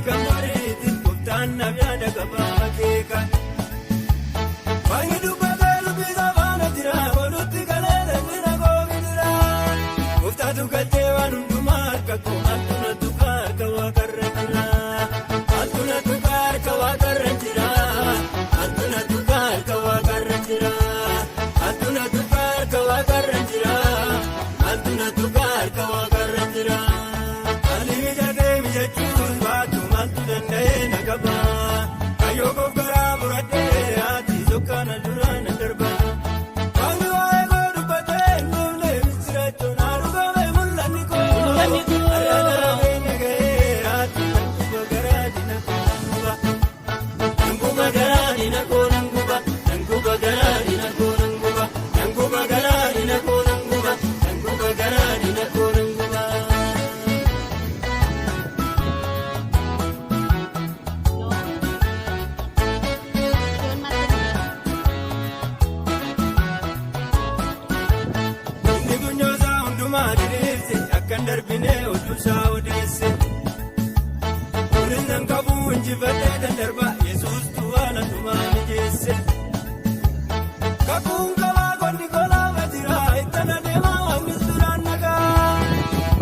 kan duriitiin gooftaan naaf yaada qabaa keeka. Waanti dubbatee dubbisa faana jira oolutti kaleessa jira goofi jira. Gooftaatu galtee waan hundumaa harka koo altuna tukaa harka waaqarra jira. Altuna tukaa harka waaqarra jira. Altuna tukaa harka waaqarra jira. Altuna tukaa harka waaqarra jira. Altuna tukaa harka waaqarra jira. Aliimi jatee mijachuus baatu maaltu danda'ee na qaba. Kayyoo kofgaraa muradhee haati sokkaana duraan na darba. Waanti waa'ee koo dubbatee hin dhumne misiraachoon haarugame mul'anni koo. Arraanaa beekna gahee haati nanguba garaa dina koo nanguba. Nanguba garaa dina koo nanguba. Nanguba garaa dina koo nanguba. Nanguba garaa dina koo nanguba. Nanguba garaa dina koo nanguba. Inni gunyoosaa hundumaa diriirse akkan darbinee oduusaa odeesse. Furiin qabuu injifadhee dandarba Yesuus tuwaala tumaa mijeesse. Kakuun qabaa qonni kolaama jira ittana deemaa waaqnis duraan nagaa.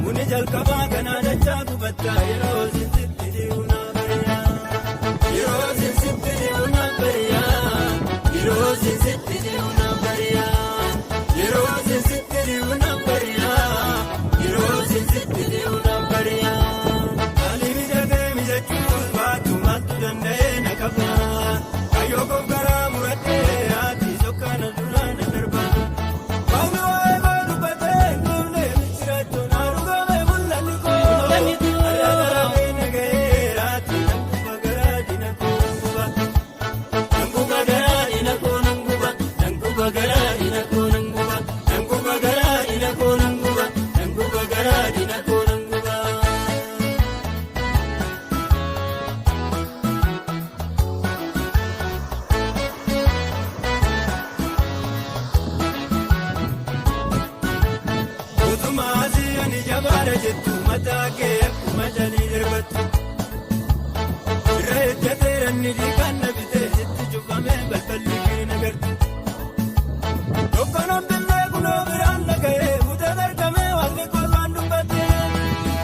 Muni jalqabaa kanaa dachaa gubattaa yeroo sinsitti diiwunaa bariyaa. Yeroo sinsitti diiwunaa bariyaa. Yeroo sinsitti diiwunaa bariyaa. Yeroo sinsitti diiwunaa bariyaa. Yeroo sinsitti diiwunaa bariyaa. Aliimi jatee mijachuus baatu maaltu danda'ee na qaba. Kayyoo kofgaraa muradhee haati sokkaana duraan na darba. Waanti waa'ee koo dubbatee hin dhumne misiraachoon haarugame mul'anni koo. Arraanaa beekna gahee haati nanguba garaa dina koo nanguba. Nanguba garaa dina koo nanguba. Nanguba garaa dina koo nanguba. Nanguba garaa dina koo nanguba. Nanguba garaa dina koo nanguba. Utuma asii ani jabaadha jettu mataa kee akkuma jalii darbattu. Irra ejjatee ranni dhiigaan na bitee sitti cufamee balballi kee nagartu. Tokkoon billee kunoo biraan dhaga'ee butee argamee waaqni kolfaan dubbatee.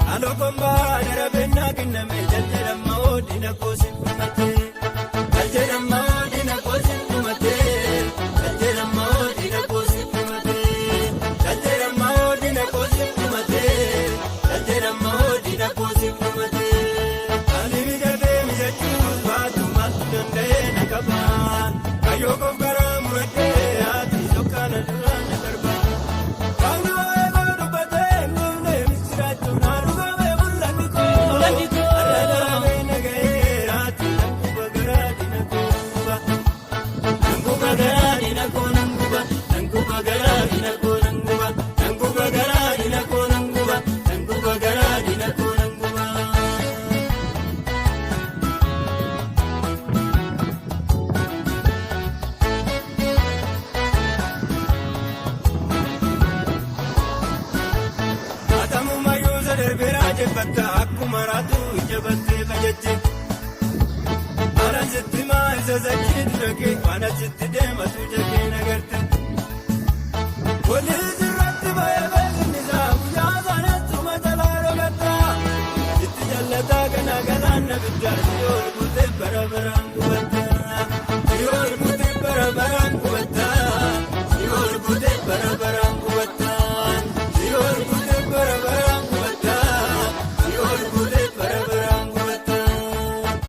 Halluu kombaa darabeenyaa kenname jaljedhamma oodina koosin dhumatee. Jaljedhamma oodina koosin dhumatee. Jaljedhamma oodina koosin dhumatee. Jaljedhamma oodina koosin dhumatee. Jaljedhamma oodina koosin dhumatee. Aliimi jatee mijachuus baatu maaltu danda'ee na qaba. Kayyoo kofgaraa muradhee haati sokkaana duraan na darba. Waanti waa'ee koo dubbatee hin dhumne misiraachoon haarugame mul'anni koo. Arraanaa beekna gahee haati nanguba garaa dina koo nanguba. Nanguba garaa dina koo nanguba. Nanguba garaa dina koo nanguba. Nanguba garaa dina koo nanguba. Nanguba garaa dina koo nanguba. Atamumayyuu sadarbeeraa jebbatta akkuma raatu jabattee fayyadde. Maalaan sitti maa isa zachii dura kee waan asitti deematu jagee nagarte. Waliin irratti baay'ee beeksisa guyyaa saanessuma jalaa rogatta. Itti jallataa kana galaan na biddaa yoo ilmutee bara baraan gubatta. Yoo ilmutee bara baraan gubatta.